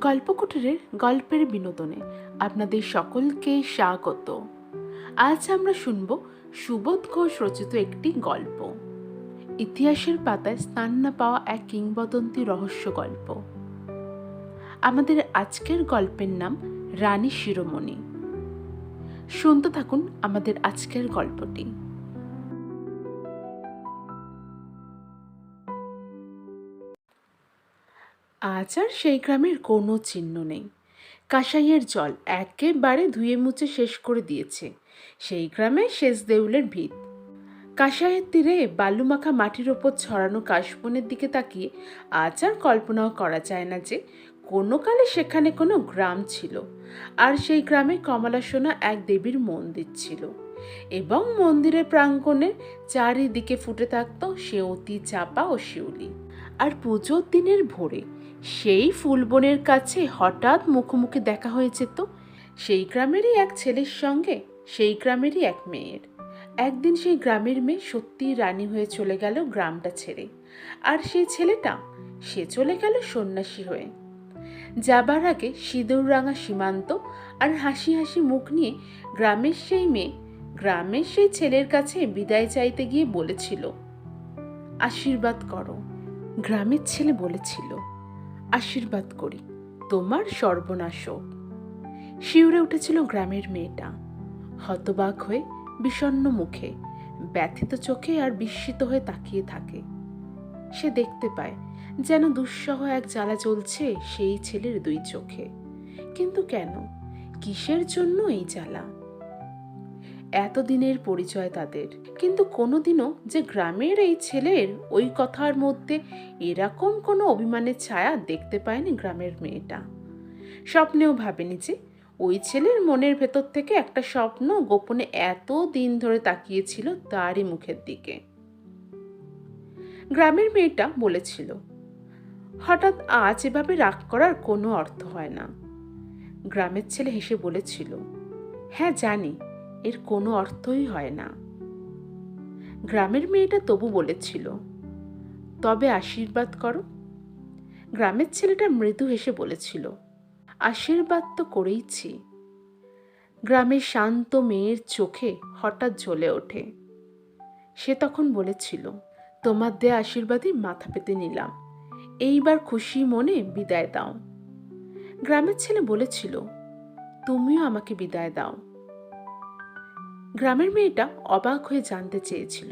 গল্পকুটিরের গল্পের বিনোদনে আপনাদের সকলকে স্বাগত। আজ আমরা শুনব সুবোধ ঘোষ রচিত একটি গল্প, ইতিহাসের পাতায় স্থান না পাওয়া এক কিংবদন্তি রহস্য গল্প। আমাদের আজকের গল্পের নাম রানী শিরোমণি। শুনতে থাকুন আমাদের আজকের গল্পটি। আজ আর সেই গ্রামের কোনো চিহ্ন নেই। কাঁসাইয়ের জল একেবারে ধুয়ে মুছে শেষ করে দিয়েছে সেই গ্রামে শেষ দেউলের ভিত। কাঁসাইয়ের তীরে বালুমাখা মাটির ওপর ছড়ানো কাশবনের দিকে তাকিয়ে আজ আর কল্পনাও করা যায় না যে কোনো কালে সেখানে কোনো গ্রাম ছিল, আর সেই গ্রামে কমলা সোনা এক দেবীর মন্দির ছিল এবং মন্দিরের প্রাঙ্গণে চারিদিকে ফুটে থাকত সেউতি, চাপা ও শিউলি। আর পুজোর দিনের ভোরে সেই ফুলবনের কাছে হঠাৎ মুখোমুখি দেখা হয়েছে তো সেই গ্রামেরই এক ছেলের সঙ্গে সেই গ্রামেরই এক মেয়ের। একদিন সেই গ্রামের মেয়ে সত্যিই রানী হয়ে চলে গেল গ্রামটা ছেড়ে, আর সেই ছেলেটা সে চলে গেল সন্ন্যাসী হয়ে। যাবার আগে সিঁদুর রাঙা সীমান্ত আর হাসি হাসি মুখ নিয়ে গ্রামের সেই মেয়ে গ্রামের সেই ছেলের কাছে বিদায় চাইতে গিয়ে বলেছিল, আশীর্বাদ করো। গ্রামের ছেলে বলেছিল, আশীর্বাদ করি, তোমার সর্বনাশ হোক। শিউরে উঠেছিল গ্রামের মেয়েটা, হতবাক হয়ে বিষণ্ণ মুখে, ব্যথিত চোখে আর বিস্মিত হয়ে তাকিয়ে থাকে। সে দেখতে পায় যেন দুঃসহ এক জ্বালা জ্বলছে সেই ছেলের দুই চোখে। কিন্তু কেন, কিসের জন্য এই জ্বালা? এতদিনের পরিচয় তাদের, কিন্তু কোনোদিনও যে গ্রামের এই ছেলের ওই কথার মধ্যে এরকম কোনো অভিমানের ছায়া দেখতে পায়নি গ্রামের মেয়েটা। স্বপ্নেও ভাবেনি যে ওই ছেলের মনের ভেতর থেকে একটা স্বপ্ন গোপনে এত দিন ধরে তাকিয়েছিল তারই মুখের দিকে। গ্রামের মেয়েটা বলেছিল, হঠাৎ আজ এভাবে রাগ করার কোনো অর্থ হয় না। গ্রামের ছেলে হেসে বলেছিল, হ্যাঁ জানি, এর কোনো অর্থই হয় না। গ্রামের মেয়েটা তবু বলেছিল, তবে আশীর্বাদ করো। গ্রামের ছেলেটা মৃদু হেসে বলেছিল, আশীর্বাদ তো করেইছি। গ্রামের শান্ত মেয়ের চোখে হঠাৎ জ্বলে ওঠে। সে তখন বলেছিল, তোমার দেয়া আশীর্বাদই মাথা পেতে নিলাম, এইবার খুশি মনে বিদায় দাও। গ্রামের ছেলে বলেছিল, তুমিও আমাকে বিদায় দাও। গ্রামের মেয়েটা অবাক হয়ে জানতে চেয়েছিল,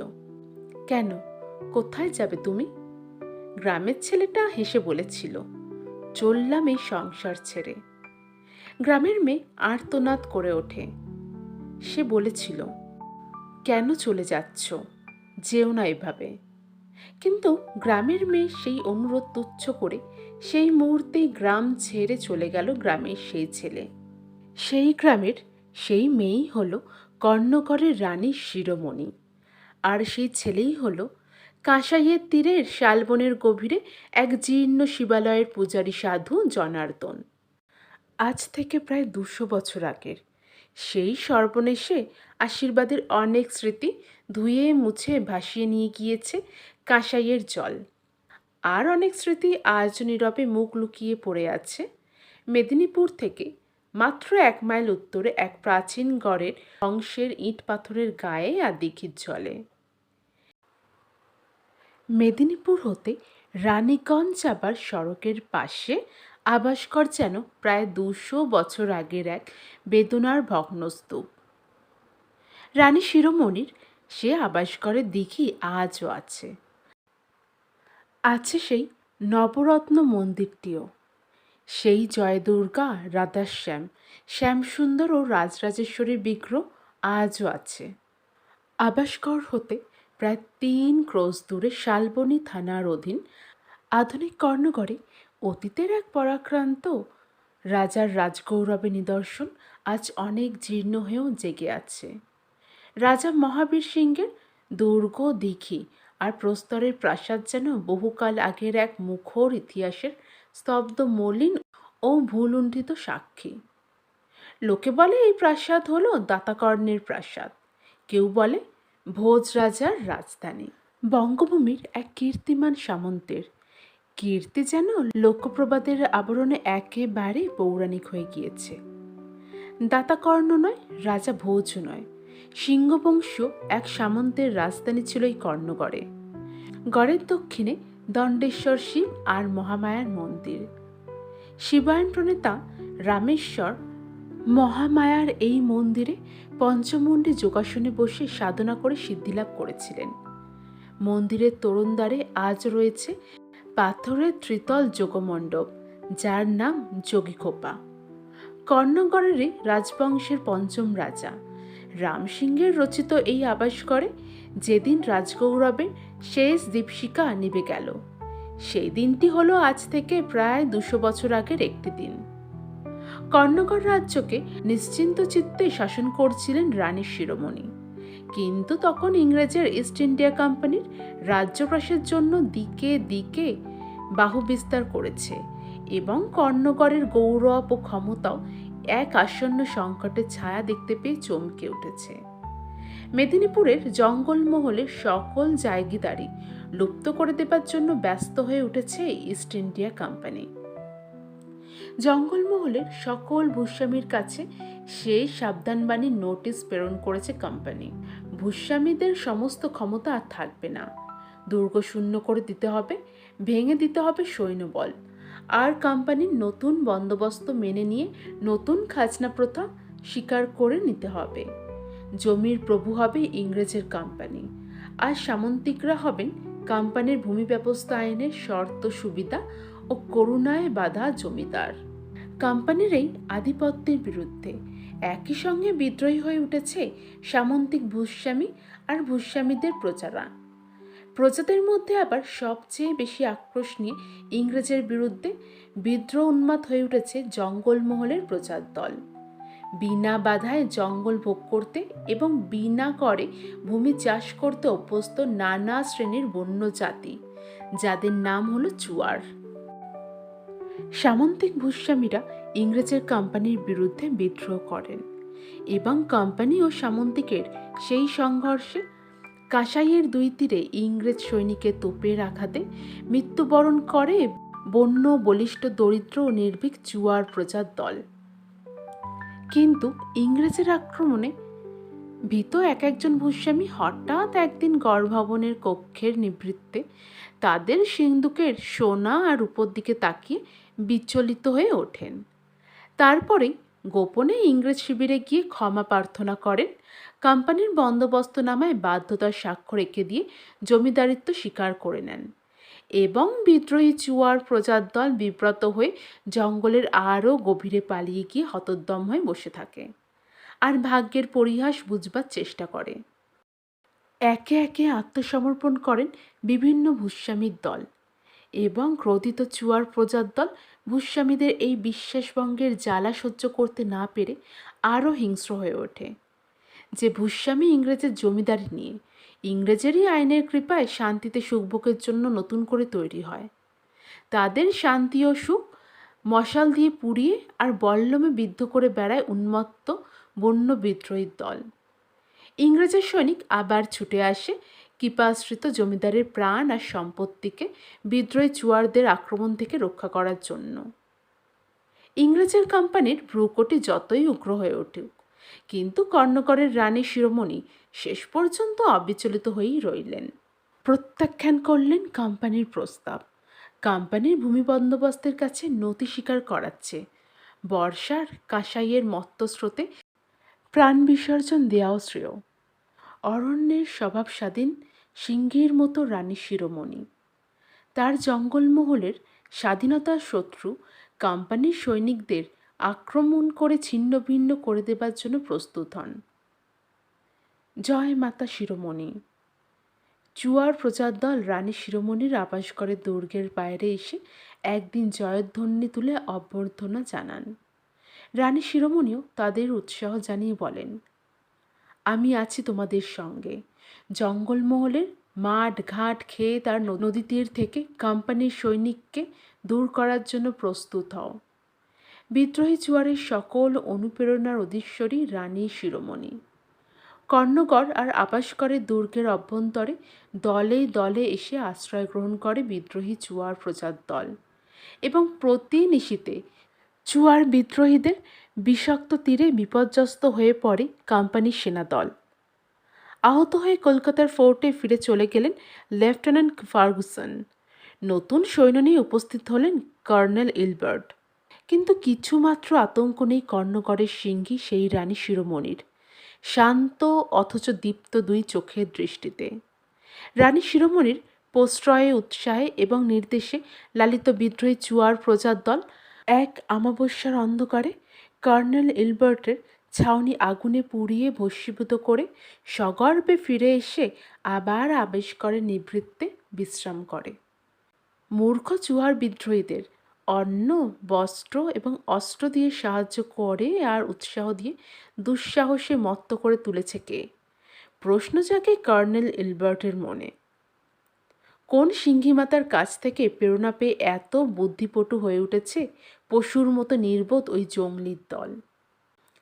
কেন, কোথায় যাবে তুমি? গ্রামের ছেলেটা হেসে বলেছিল, চললাম এই সংসার ছেড়ে। গ্রামের মেয়ে আর্তনাদ করে ওঠে। সে বলেছিল, কেন চলে যাচ্ছ, যেও না এভাবে। কিন্তু গ্রামের মেয়ে সেই অনুরোধ তুচ্ছ করে সেই মুহূর্তেই গ্রাম ছেড়ে চলে গেল গ্রামের সেই ছেলে। সেই গ্রামের সেই মেয়েই হলো কর্ণগড়ের রানী শিরোমণি, আর সেই ছেলেই হলো কাঁসাইয়ের তীরের শালবনের গভীরে এক জীর্ণ শিবালয়ের পূজারী সাধু জনার্দন। আজ থেকে প্রায় 200 বছর আগের সেই সর্বনেশে আশীর্বাদের অনেক স্মৃতি ধুয়ে মুছে ভাসিয়ে নিয়ে গিয়েছে কাঁসাইয়ের জল। আর অনেক স্মৃতি আজ নীরবে মুখ লুকিয়ে পড়ে আছে মেদিনীপুর থেকে মাত্র 1 মাইল উত্তরে এক প্রাচীন গড়ের অংশের ইট পাথরের গায়ে আর দিঘির জলে। মেদিনীপুর হতে রানীগঞ্জ যাবার সড়কের পাশে আবাসঘর যেন প্রায় 200 বছর আগের এক বেদনার ভগ্নস্তূপ। রানী শিরোমণির সে আবাসঘরের দিঘি আজও আছে। আছে সেই নবরত্ন মন্দিরটিও, সেই জয় দুর্গা, রাধাশ্যাম, শ্যামসুন্দর ও রাজরাজেশ্বরীর বিগ্রহ আজও আছে। আবাসঘর হতে প্রায় 3 ক্রোশ দূরে শালবনী থানার অধীন আধুনিক কর্ণগড়ে অতীতের এক পরাক্রান্ত রাজার রাজগৌরবের নিদর্শন আজ অনেক জীর্ণ হয়েও জেগে আছে। রাজা মহাবীর সিংহের দুর্গ, দিঘি আর প্রস্তরের প্রাসাদ যেন বহুকাল আগের এক মুখর ইতিহাসের স্তব্ধ মলিন ও ভুলুণ্ঠিত সাক্ষী। লোকে বলে এই প্রাসাদ হলো দাতাকর্ণের প্রাসাদ, কেউ বলে ভোজ রাজার রাজধানী, বঙ্গভূমির এক কীর্তিমান সামন্তের। কীর্তি যেন লোকপ্রবাদের আবরণে একেবারে পৌরাণিক হয়ে গিয়েছে। দাতাকর্ণ নয়, রাজা ভোজ নয়, সিংহবংশ এক সামন্তের রাজধানী ছিল এই কর্ণগড়ে। গড়ের দক্ষিণে দণ্ডেশ্বর শিব আর মহামায়ার মন্দির। শিবায়ন প্রণেতা রামেশ্বর মহামায়ার এই মন্দিরে পঞ্চমুণ্ডী যোগাসনে বসে সাধনা করে সিদ্ধিলাভ করেছিলেন। মন্দিরের তোরণদ্বারে আজ রয়েছে পাথরের ত্রিতল যোগমণ্ডপ, যার নাম যোগীখোপা। কর্ণগড়েরই রাজবংশের পঞ্চম রাজা রামসিংহের রচিত এই আবাসঘরে যেদিন রাজগৌরবের শেষ দীপশিখা নিভে গেল, সেই দিনটি হলো আজ থেকে প্রায় 200 বছর আগের একটি দিন। কর্ণগড় রাজ্যকে নিশ্চিন্ত চিত্তে শাসন করছিলেন রানী শিরোমণি। কিন্তু তখন ইংরেজের ইস্ট ইন্ডিয়া কোম্পানির রাজ্যপ্রাসের জন্য দিকে দিকে বাহু বিস্তার করেছে এবং কর্ণগড়ের গৌরব ও ক্ষমতাও এক আসন্ন সংকটের ছায়া দেখতে পেয়ে চমকে উঠেছে। মেদিনীপুরের জঙ্গলমহলের সকল জায়গিদারি লুপ্ত করে দেবার জন্য ব্যস্ত হয়ে উঠেছে ইস্ট ইন্ডিয়া কোম্পানি। জঙ্গলমহলের সকল ভূস্বামীর কাছে সেই সাবধানবাণীর নোটিশ প্রেরণ করেছে কোম্পানি। ভূস্বামীদের সমস্ত ক্ষমতা আর থাকবে না, দুর্গ শূন্য করে দিতে হবে, ভেঙে দিতে হবে সৈন্যবল, আর কোম্পানির নতুন বন্দোবস্ত মেনে নিয়ে নতুন খাজনা প্রথা স্বীকার করে নিতে হবে। জমির প্রভু হবে ইংরেজের কোম্পানি, আর সামন্তিকরা হবেন কোম্পানির ভূমি ব্যবস্থা আইনের শর্ত সুবিধা ও করুণায় বাঁধা জমিদার। কোম্পানির এই আধিপত্যের বিরুদ্ধে একই সঙ্গে বিদ্রোহী হয়ে উঠেছে সামন্তিক ভূস্বামী আর ভূস্বামীদের প্রজারা। প্রজাদের মধ্যে আবার সবচেয়ে বেশি আক্রোশ নিয়ে ইংরেজের বিরুদ্ধে বিদ্রোহ উন্মাদ হয়ে উঠেছে জঙ্গলমহলের প্রজার দল। বিনা বাধায় জঙ্গল ভোগ করতে এবং বিনা করে ভূমি চাষ করতে অভ্যস্ত নানা শ্রেণীর বন্য জাতি, যাদের নাম হলো চুয়ার। সামন্তিক ভূস্বামীরা ইংরেজের কোম্পানির বিরুদ্ধে বিদ্রোহ করেন এবং কোম্পানি ও সামন্তিকের সেই সংঘর্ষে কাঁসাইয়ের 2 তীরে ইংরেজ সৈনিকের তোপের আঘাতে মৃত্যুবরণ করে বন্য, বলিষ্ঠ, দরিদ্র ও নির্ভীক চুয়ার প্রজার দল। কিন্তু ইংরেজের আক্রমণে ভীত এক একজন ভূস্বামী হঠাৎ একদিন গড়ভবনের কক্ষের নিবৃত্তে তাদের সিন্দুকের সোনা আর রূপোর দিকে তাকিয়ে বিচলিত হয়ে ওঠেন। তারপরে গোপনে ইংরেজ শিবিরে গিয়ে ক্ষমা প্রার্থনা করেন, কোম্পানির বন্দোবস্তনামায় বাধ্যতার স্বাক্ষর রেখে দিয়ে জমিদারিত্ব স্বীকার করে নেন এবং বিদ্রোহী চুয়ার প্রজার দল বিব্রত হয়ে জঙ্গলের আরও গভীরে পালিয়ে গিয়ে হতোদ্যম হয়ে বসে থাকে আর ভাগ্যের পরিহাস বুঝবার চেষ্টা করে। একে একে আত্মসমর্পণ করেন বিভিন্ন ভূস্বামীর দল এবং ক্রোধিত চুয়ার প্রজার দল ভূস্বামীদের এই বিশ্বাসভঙ্গের জ্বালা সহ্য করতে না পেরে আরও হিংস্র হয়ে ওঠে। যে ভূস্বামী ইংরেজের জমিদারি নিয়ে ইংরেজেরই আইনের কৃপায় শান্তিতে সুখভোগের জন্য নতুন করে তৈরি হয়, তাদের শান্তি ও সুখ মশাল দিয়ে পুড়িয়ে আর বল্লমে বিদ্ধ করে বেড়ায় উন্মত্ত বন্য বিদ্রোহীর দল। ইংরেজের সৈনিক আবার ছুটে আসে কৃপাশ্রিত জমিদারের প্রাণ আর সম্পত্তিকে বিদ্রোহী চুয়ারদের আক্রমণ থেকে রক্ষা করার জন্য। ইংরেজের কোম্পানির ভ্রুকটি যতই উগ্র হয়ে উঠুক, কিন্তু কর্ণগড়ের রানী শিরোমণি শেষ পর্যন্ত অবিচলিত হয়েই রইলেন। প্রত্যাখ্যান করলেন কোম্পানির প্রস্তাব। কোম্পানির ভূমি বন্দোবস্তের কাছে নথি স্বীকার করাচ্ছে বর্ষার কাঁসাইয়ের মত্তস্রোতে প্রাণ বিসর্জন দেওয়াও শ্রেয়। অরণ্যের স্বভাব স্বাধীন সিংহের মতো রানী শিরোমণি তার জঙ্গলমহলের স্বাধীনতার শত্রু কোম্পানির সৈনিকদের আক্রমণ করে ছিন্ন ভিন্ন করে দেবার জন্য প্রস্তুত হন। জয় মাতা শিরোমণি। চুয়ার প্রজার দল রানী শিরোমণির আবাসঘরের দুর্গের বাইরে এসে একদিন জয়ধ্বনি তুলে অভ্যর্থনা জানান। রানী শিরোমণিও তাদের উৎসাহ জানিয়ে বলেন, আমি আছি তোমাদের সঙ্গে। জঙ্গলমহলের মাঠ, ঘাট, ক্ষেত আর নদী তীর থেকে কোম্পানির সৈনিককে দূর করার জন্য প্রস্তুত হও। বিদ্রোহী চুয়ারের সকল অনুপ্রেরণার অধীশ্বরী রানী শিরোমণি। কর্ণগড় আর আবাসকরের দুর্গের অভ্যন্তরে দলে দলে এসে আশ্রয় গ্রহণ করে বিদ্রোহী চুয়ার প্রজার দল এবং প্রতি নিশীথে চুয়ার বিদ্রোহীদের বিষাক্ত তীরে বিপর্যস্ত হয়ে পড়ে কোম্পানির সেনাদল। আহত হয়ে কলকাতার ফোর্টে ফিরে চলে গেলেন লেফটেন্যান্ট ফার্গুসন। নতুন সৈন্য নিয়ে উপস্থিত হলেন কর্নেল ইলবার্ট। কিন্তু কিছুমাত্র আতঙ্ক নেই কর্ণগড়ের সিংহী সেই রানী শিরোমণির শান্ত অথচ দীপ্ত দুই চোখের দৃষ্টিতে। রানী শিরোমণির প্রশ্রয়ে, উৎসাহে এবং নির্দেশে লালিত বিদ্রোহী চুয়ার প্রজার দল এক অমাবস্যার অন্ধকারে কর্নেল ইলবার্টের ছাউনি আগুনে পুড়িয়ে ভস্মীভূত করে সগর্বে ফিরে এসে আবার আবেশকরের নিবৃত্তে বিশ্রাম করে। মূর্খ চুয়ার বিদ্রোহীদের অন্ন, বস্ত্র এবং অস্ত্র দিয়ে সাহায্য করে আর উৎসাহ দিয়ে দুঃসাহসে মত্ত করে তুলেছে কে? প্রশ্ন জাগে কর্নেল ইলবার্টের মনে। কোন সিংহীমাতার কাছ থেকে প্রেরণা পেয়ে এত বুদ্ধিপটু হয়ে উঠেছে পশুর মতো নির্বোধ ওই জঙ্গলির দল?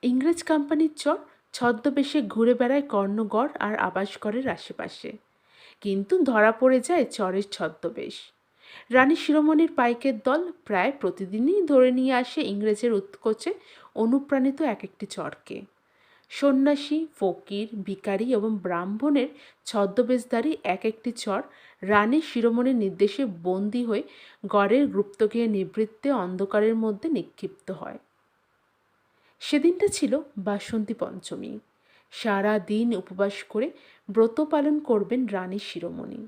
ইংরেজ কোম্পানির চর ছদ্মবেশে ঘুরে বেড়ায় কর্ণগড় আর আবাসকরের আশেপাশে, কিন্তু ধরা পড়ে যায় চরের ছদ্মবেশ। রানী শিরোমণির পাইকের দল প্রায় প্রতিদিনই ধরে নিয়ে আসে ইংরেজের উৎকোচে অনুপ্রাণিত এক একটি চরকে। সন্ন্যাসী, ফকির, ভিখারি এবং ব্রাহ্মণের ছদ্মবেশধারী এক একটি চর রানী শিরোমণির নির্দেশে বন্দী হয়ে গড়ের গুপ্তগৃহে নিবৃত্তে অন্ধকারের মধ্যে নিক্ষিপ্ত হয়। সেদিনটা ছিল বাসন্তী পঞ্চমী। সারা দিন উপবাস করে ব্রত পালন করবেন রানী শিরোমণি।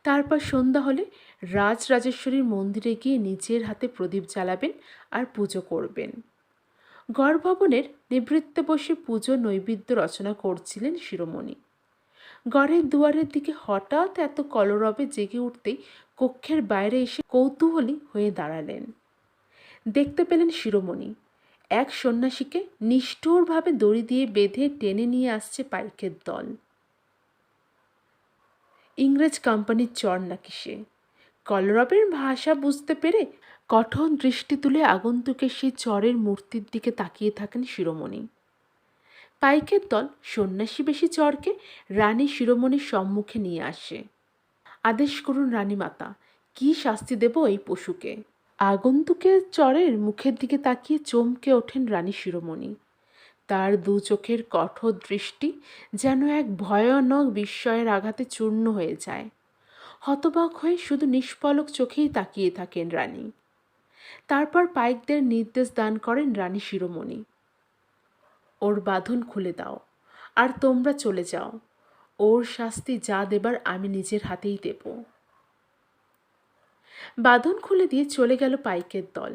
তারপর সন্ধ্যা হলে রাজরাজেশ্বরীর মন্দিরে গিয়ে নিজের হাতে প্রদীপ জ্বালাবেন আর পুজো করবেন। গড়ভবনের নিবৃত্তে বসে পুজো নৈবেদ্য রচনা করছিলেন শিরোমণি। গড়ের দুয়ারের দিকে হঠাৎ এত কলরবে জেগে উঠতেই কক্ষের বাইরে এসে কৌতূহলী হয়ে দাঁড়ালেন। দেখতে পেলেন শিরোমণি এক সন্ন্যাসীকে নিষ্ঠুরভাবে দড়ি দিয়ে বেঁধে টেনে নিয়ে আসছে পাইকের দল। ইংরেজ কোম্পানির চর নাকি সে? কলরবের ভাষা বুঝতে পেরে কঠোর দৃষ্টি তুলে আগন্তুকের সেই চরের মূর্তির দিকে তাকিয়ে থাকেন শিরোমণি। পাইকের দল সন্ন্যাসী বেশি চরকে রানী শিরোমণির সম্মুখে নিয়ে আসে। আদেশ করুন রানীমাতা, কি শাস্তি দেব এই পশুকে? আগন্তুকের চরের মুখের দিকে তাকিয়ে চমকে ওঠেন রানী শিরোমণি। তার দু চোখের কঠোর দৃষ্টি যেন এক ভয়ানক বিস্ময়ের আঘাতে চূর্ণ হয়ে যায়। হতবাক হয়ে শুধু নিষ্পলক চোখেই তাকিয়ে থাকেন রানী। তারপর পাইকদের নির্দেশ দান করেন রানী শিরোমণি, ওর বাঁধন খুলে দাও আর তোমরা চলে যাও। ওর শাস্তি যা দেবার আমি নিজের হাতেই দেব। বাঁধন খুলে দিয়ে চলে গেল পাইকের দল।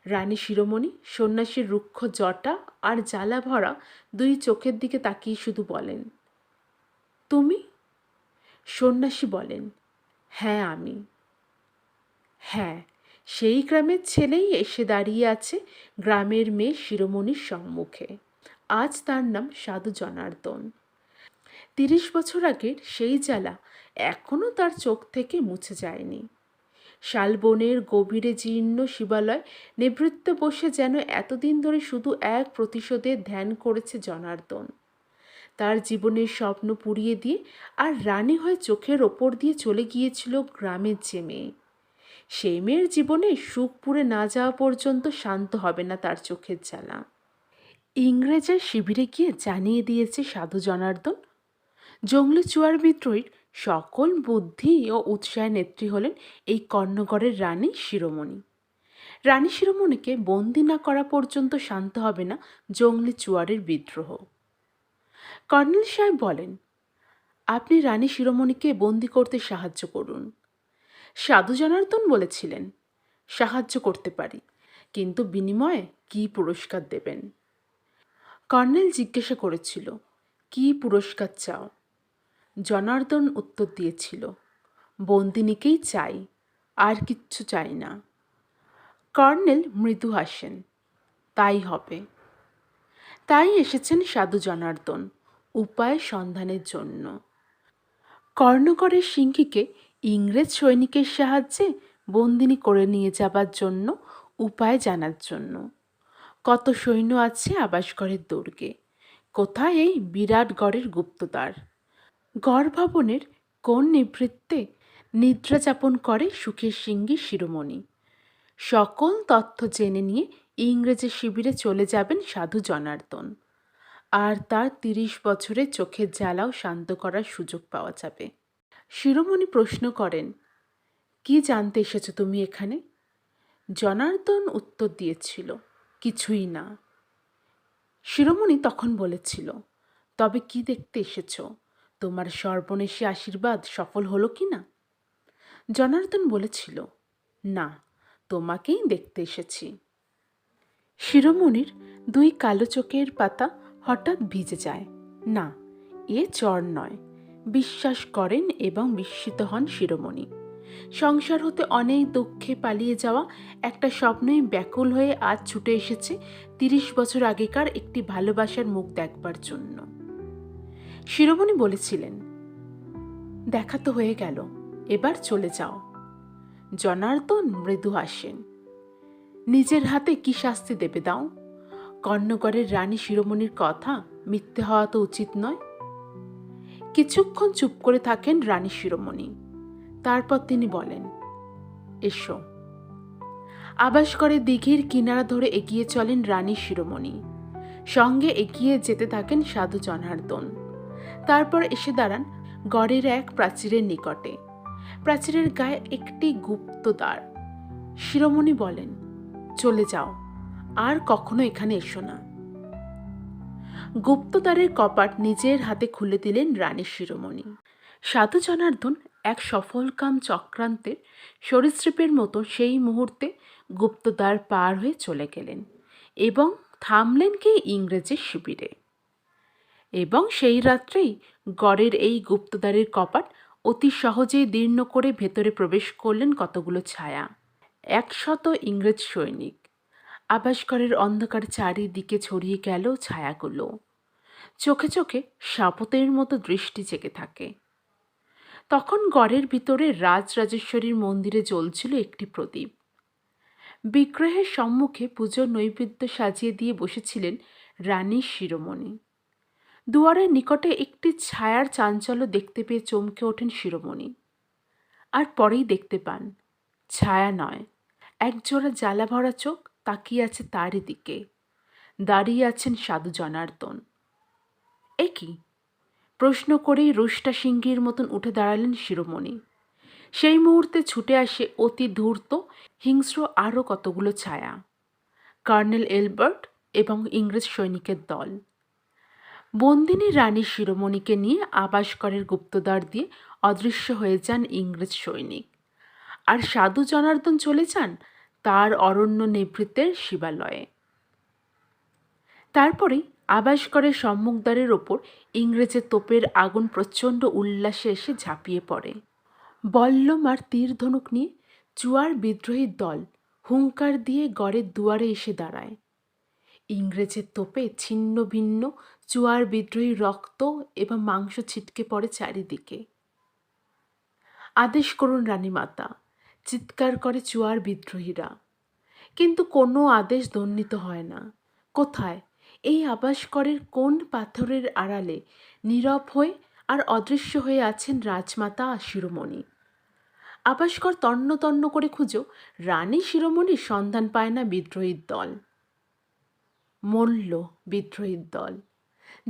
রানী শিরোমণি সন্ন্যাসীর রুক্ষ জটা আর জ্বালা ভরা দুই চোখের দিকে তাকিয়ে শুধু বলেন, তুমি? সন্ন্যাসী বলেন, হ্যাঁ আমি। হ্যাঁ, সেই গ্রামের ছেলেই এসে দাঁড়িয়ে আছে গ্রামের মেয়ে শিরোমণির সম্মুখে। আজ তার নাম সাধু জনার্দন। 30 বছর আগের সেই জ্বালা এখনও তার চোখ থেকে মুছে যায়নি। শালবনের গভীরে জীর্ণ শিবালয় নিবৃত্তে বসে যেন এতদিন ধরে শুধু এক প্রতিশোধের ধ্যান করেছে জনার্দন। তার জীবনের স্বপ্ন পুড়িয়ে দিয়ে আর রানী হয়ে চোখের ওপর দিয়ে চলে গিয়েছিল গ্রামের যে মেয়ে। সেই মেয়ের জীবনে সুখ পুড়ে না যাওয়া পর্যন্ত শান্ত হবে না তার চোখের জ্বালা। ইংরেজের শিবিরে গিয়ে জানিয়ে দিয়েছে সাধু জনার্দন, জঙ্গলি চুয়ার বিদ্রোহীর সকল বুদ্ধি ও উৎসাহের নেত্রী হলেন এই কর্ণগড়ের রানী শিরোমণি। রানী শিরোমণিকে বন্দি না করা পর্যন্ত শান্ত হবে না জঙ্গলি চুয়ারের বিদ্রোহ। কর্নেল সাহেব বলেন, আপনি রানী শিরোমণিকে বন্দি করতে সাহায্য করুন। সাধু জনার্দন বলেছিলেন, সাহায্য করতে পারি, কিন্তু বিনিময়ে কী পুরস্কার দেবেন? কর্নেল জিজ্ঞাসা করেছিল, কী পুরস্কার চাও? জনার্দন উত্তর দিয়েছিল, বন্দিনীকেই চাই, আর কিচ্ছু চাই না। কর্নেল মৃদু হাসেন, তাই হবে। তাই এসেছেন সাধু জনার্দন উপায় সন্ধানের জন্য। কর্ণগড়ের সিংহীকে ইংরেজ সৈনিকের সাহায্যে বন্দিনী করে নিয়ে যাবার জন্য উপায় জানার জন্য। কত সৈন্য আছে আবাসকরের দুর্গে, কোথায় এই বিরাট গড়ের গুপ্তদ্বার? গড় ভবনের কোন নিভৃত্তে নিদ্রাযাপন করে সুখের সিংহী শিরোমণি? সকল তথ্য জেনে নিয়ে ইংরেজি শিবিরে চলে যাবেন সাধু জনার্দন, আর তার ৩০ বছরের চোখের জ্বালাও শান্ত করার সুযোগ পাওয়া যাবে। শিরোমণি প্রশ্ন করেন, কি জানতে এসেছো তুমি এখানে? জনার্দন উত্তর দিয়েছিল, কিছুই না। শিরোমণি তখন বলেছিল, তবে কি দেখতে এসেছ? তোমার সর্বনেশী আশীর্বাদ সফল হলো কি না? জনার্দন বলেছিল, না, তোমাকেই দেখতে এসেছি। শিরোমণির 2 কালো চোখের পাতা হঠাৎ ভিজে যায়। না, এ চর নয়, বিশ্বাস করেন এবং বিস্মিত হন শিরোমণি। সংসার হতে অনেক দুঃখে পালিয়ে যাওয়া একটা স্বপ্নে ব্যাকুল হয়ে আজ ছুটে এসেছে 30 বছর আগেকার একটি ভালোবাসার মুখ দেখবার জন্য। শিরোমণি বলেছিলেন, দেখা তো হয়ে গেল, এবার চলে যাও। জনার্দন মৃদু হাসেন। নিজের হাতে কি শাস্তি দেবে দাও? কর্ণগড়ের রানী শিরোমণির কথা মিথ্যে হওয়া তো উচিত নয়। কিছুক্ষণ চুপ করে থাকেন রানী শিরোমণি। তারপর তিনি বলেন, এসো। আবাস করে দিঘির কিনারা ধরে এগিয়ে চলেন রানী শিরোমণি। সঙ্গে এগিয়ে যেতে থাকেন সাধু জনার্দন। তারপর এসে দাঁড়ান গড়ের এক প্রাচীরের নিকটে। প্রাচীরের গায়ে একটি গুপ্তদ্বার। শিরোমণি বলেন, চলে যাও, আর কখনো এখানে এসো না। গুপ্তদ্বারের কপাট নিজের হাতে খুলে দিলেন রানী শিরোমণি। সাধু জনার্দন এক সফলকাম চক্রান্তের সরীসৃপের মতো সেই মুহূর্তে গুপ্তদ্বার পার হয়ে চলে গেলেন এবং থামলেন কি ইংরেজের শিবিরে। এবং সেই রাত্রেই গড়ের এই গুপ্তদ্বারের কপাট অতি সহজেই দীর্ণ করে ভেতরে প্রবেশ করলেন কতগুলো ছায়া। 100 ইংরেজ সৈনিক। আবাসঘরের অন্ধকার চারিদিকে ছড়িয়ে গেল ছায়াগুলো। চোখে চোখে শাপতের মতো দৃষ্টি জেগে থাকে। তখন গড়ের ভিতরে রাজরাজেশ্বরীর মন্দিরে জ্বলছিল একটি প্রদীপ। বিগ্রহের সম্মুখে পুজোর নৈবেদ্য সাজিয়ে দিয়ে বসেছিলেন রানী শিরোমণি। দুয়ারের নিকটে একটি ছায়ার চাঞ্চল্য দেখতে পেয়ে চমকে ওঠেন শিরোমণি। আর পরেই দেখতে পান, ছায়া নয়, একজোড়া জ্বালা ভরা চোখ তাকিয়ে আছে তারই দিকে। দাঁড়িয়ে আছেন সাধু জনার্দন। এ কি? প্রশ্ন করেই রুষ্টা সিংহীর মতন উঠে দাঁড়ালেন শিরোমণি। সেই মুহূর্তে ছুটে আসে অতি ধূর্ত হিংস্র আরও কতগুলো ছায়া, কর্নেল এলবার্ট এবং ইংরেজ সৈনিকের দল। বন্দিনী রানী শিরোমণিকে নিয়ে আবাসঘরের গুপ্তদ্বার দিয়ে অদৃশ্য হয়ে যান ইংরেজ সৈনিক, আর সাধু জনার্দন চলে যান তার অরণ্য নিভৃতের শিবালয়ে। তারপরেই আবাসঘরের সম্মুখদ্বারের ওপর ইংরেজের তোপের আগুন প্রচণ্ড উল্লাসে এসে ঝাঁপিয়ে পড়ে। বল্লম আর তীর ধনুক নিয়ে চুয়ার বিদ্রোহীর দল হুঙ্কার দিয়ে গড়ের দুয়ারে এসে দাঁড়ায়। ইংরেজের তোপে ছিন্ন ভিন্ন চুয়ার বিদ্রোহীর রক্ত এবং মাংস ছিটকে পড়ে চারিদিকে। আদেশ করুন রানীমাতা, চিৎকার করে চুয়ার বিদ্রোহীরা। কিন্তু কোনো আদেশ ধ্বনিত হয় না। কোথায়? এই আবাসঘরের কোন পাথরের আড়ালে নীরব হয়ে আর অদৃশ্য হয়ে আছেন রাজমাতা শিরোমণি। আবাসঘর তন্ন তন্ন করে খুঁজো, রানী শিরোমণির সন্ধান পায় না বিদ্রোহীর দল। মরল বিদ্রোহীর দল।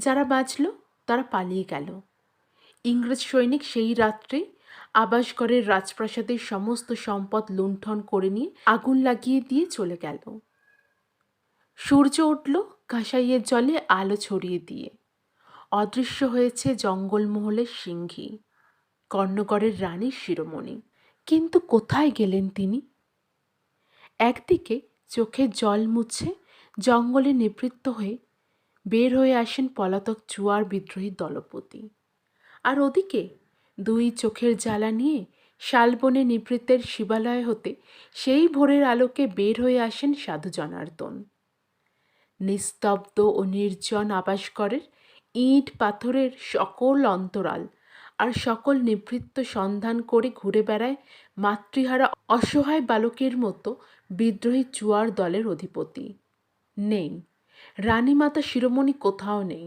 যারা বাঁচল তারা পালিয়ে গেল। ইংরেজ সৈনিক সেই রাত্রে আবাসঘরের রাজপ্রাসাদের সমস্ত সম্পদ লুণ্ঠন করে নিয়ে আগুন লাগিয়ে দিয়ে চলে গেল। সূর্য উঠল কাঁসাইয়ের জলে আলো ছড়িয়ে দিয়ে। অদৃশ্য হয়েছে জঙ্গলমহলের সিংহী, কর্ণগড়ের রানী শিরোমণি। কিন্তু কোথায় গেলেন তিনি? একদিকে চোখের জল মুছে জঙ্গলে নিবৃত্ত হয়ে বের হয়ে আসেন পলাতক চুয়ার বিদ্রোহী দলপতি, আর ওদিকে 2 চোখের জ্বালা নিয়ে শালবনে নিবৃত্তের শিবালয় হতে সেই ভোরের আলোকে বের হয়ে আসেন সাধু জনার্দন। নিস্তব্ধ ও নির্জন আবাসঘরের ইট পাথরের সকল অন্তরাল আর সকল নিভৃত্ত সন্ধান করে ঘুরে বেড়ায় মাতৃহারা অসহায় বালকের মতো বিদ্রোহী চুয়ার দলের অধিপতি। নেই, রানীমাতা শিরোমণি কোথাও নেই।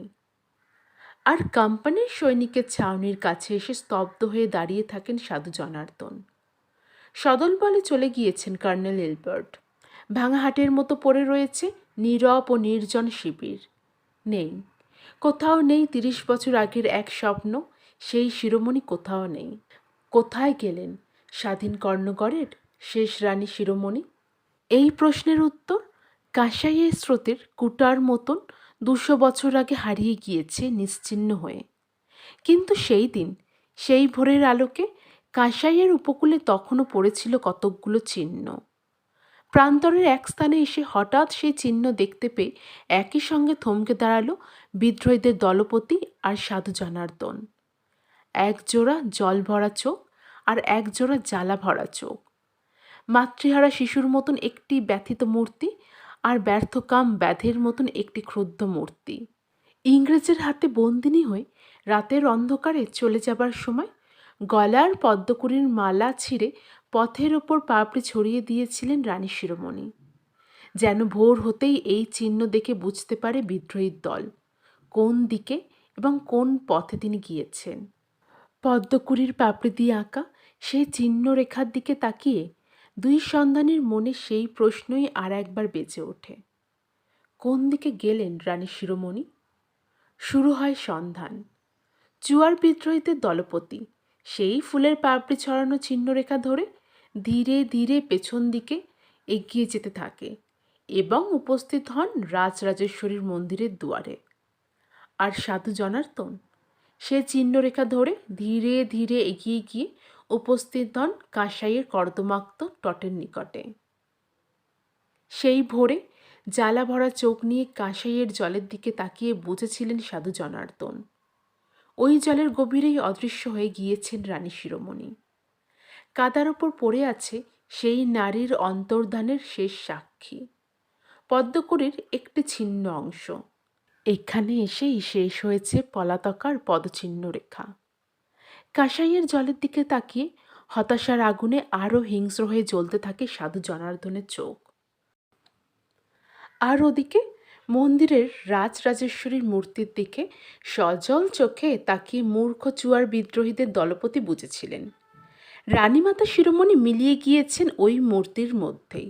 আর কোম্পানির সৈনিকের ছাউনির কাছে এসে স্তব্ধ হয়ে দাঁড়িয়ে থাকেন সাধু জনার্দন। সদল বলে চলে গিয়েছেন কর্নেল এলবার্ট। ভাঙা হাটের মতো পড়ে রয়েছে নীরব ও নির্জন শিবির। নেই, কোথাও নেই ৩০ বছর আগের এক স্বপ্ন, সেই শিরোমণি কোথাও নেই। কোথায় গেলেন স্বাধীন কর্ণগড়ের শেষ রানী শিরোমণি? এই প্রশ্নের উত্তর কাঁসাইয়ের স্রোতের কুটার মতন ২০০ বছর আগে হারিয়ে গিয়েছে নিশ্চিহ্ন হয়ে। কিন্তু সেই দিন, সেই ভোরের আলোকে কাঁসাইয়ের উপকূলে তখনও পড়েছিল কতকগুলো চিহ্ন। প্রান্তরের এক স্থানে এসে হঠাৎ সেই চিহ্ন দেখতে পেয়ে একই সঙ্গে থমকে দাঁড়ালো বিদ্রোহীদের দলপতি আর সাধু জনার্দন। একজোড়া জল ভরা চোখ আর একজোড়া জ্বালা ভরা চোখ, মাতৃহারা শিশুর মতন একটি ব্যথিত মূর্তি আর ব্যর্থকাম ব্যাধের মতন একটি ক্রুদ্ধ মূর্তি। ইংরেজের হাতে বন্দিনী হয়ে রাতের অন্ধকারে চলে যাবার সময় গলার পদ্মকুড়ির মালা ছিঁড়ে পথের ওপর পাপড়ি ছড়িয়ে দিয়েছিলেন রানী শিরোমণি। যেন ভোর হতেই এই চিহ্ন দেখে বুঝতে পারে বিদ্রোহীর দল কোন দিকে এবং কোন পথে তিনি গিয়েছেন। পদ্মকুড়ির পাপড়ি দিয়ে আঁকা সেই চিহ্ন রেখার দিকে তাকিয়ে দুই সন্ধানের মনে সেই প্রশ্নই আর একবার বেজে ওঠে, কোন দিকে গেলেন রানী শিরোমণি? শুরু হয় সন্ধান। জুয়ার বিদ্রোহীদের দলপতি সেই ফুলের পাপড়ি ছড়ানো চিহ্নরেখা ধরে ধীরে ধীরে পেছন দিকে এগিয়ে যেতে থাকে এবং উপস্থিত হন রাজরাজেশ্বরীর মন্দিরের দুয়ারে। আর সাধু জনার্দন সে চিহ্নরেখা ধরে ধীরে ধীরে এগিয়ে গিয়ে উপস্থিত হন কাঁসাইয়ের কর্দমাক্ত তটের নিকটে। সেই ভোরে জ্বালা ভরা চোখ নিয়ে কাঁসাইয়ের জলের দিকে তাকিয়ে বুঝেছিলেন সাধু জনার্দন ওই জলের গভীরেই অদৃশ্য হয়ে গিয়েছেন রানী শিরোমণি। কাদার ওপর পড়ে আছে সেই নারীর অন্তর্ধানের শেষ সাক্ষী, পদ্মকুড়ির একটি ছিন্ন অংশ। এখানে এসেই শেষ হয়েছে পলাতকার পদচিহ্ন রেখা। কাঁসাইয়ের জলের দিকে তাকিয়ে হতাশার আগুনে আরও হিংস্র হয়ে জ্বলতে থাকে সাধু জনার্দনের চোখ। আর ওদিকে মন্দিরের রাজরাজেশ্বরীর মূর্তির দিকে সজল চোখে তাকিয়ে মূর্খ চুয়ার বিদ্রোহীদের দলপতি বুঝেছিলেন রানীমাতা শিরোমণি মিলিয়ে গিয়েছেন ওই মূর্তির মধ্যেই।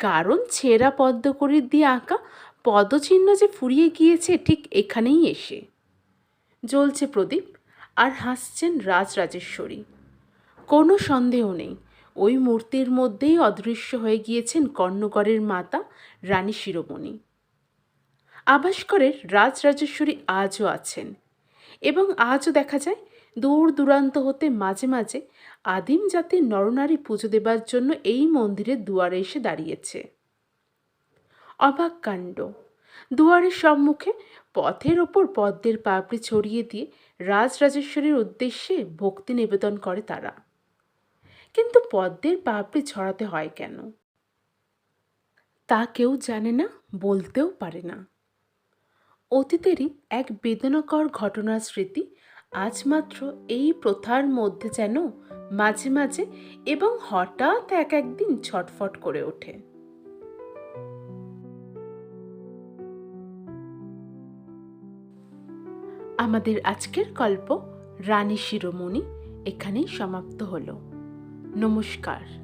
কারণ ছেঁড়া পদ্মকুড়ির দিয়ে আঁকা পদচিহ্ন যে ফুরিয়ে গিয়েছে ঠিক এখানেই এসে। জ্বলছে প্রদীপ আর হাসছেন রাজরাজেশ্বরী। কোনো সন্দেহ নেই ওই মূর্তির মধ্যেই অদৃশ্য হয়ে গিয়েছেন কর্ণগড়ের মাতা রানী শিরোমণি। আভাস্করের রাজরাজেশ্বরী আজও আছেন এবং আজও দেখা যায় দূর দূরান্ত হতে মাঝে মাঝে আদিম জাতির নরনারী পুজো দেবার জন্য এই মন্দিরের দুয়ারে এসে দাঁড়িয়েছে। অবাক কাণ্ড, দুয়ারের সম্মুখে পথের ওপর পদ্মের পাপড়ি ছড়িয়ে দিয়ে রাজরাজেশ্বরীর উদ্দেশ্যে ভক্তি নিবেদন করে তারা। কিন্তু পদ্মের পাপড়ি ছড়াতে হয় কেন তা কেউ জানে না, বলতেও পারে না। অতীতেরই এক বেদনাকর ঘটনার স্মৃতি আজ মাত্র এই প্রথার মধ্যে যেন মাঝে মাঝে এবং হঠাৎ এক একদিন ছটফট করে ওঠে। আমাদের আজকের গল্প রানী শিরোমণি এখানেই সমাপ্ত হলো। নমস্কার।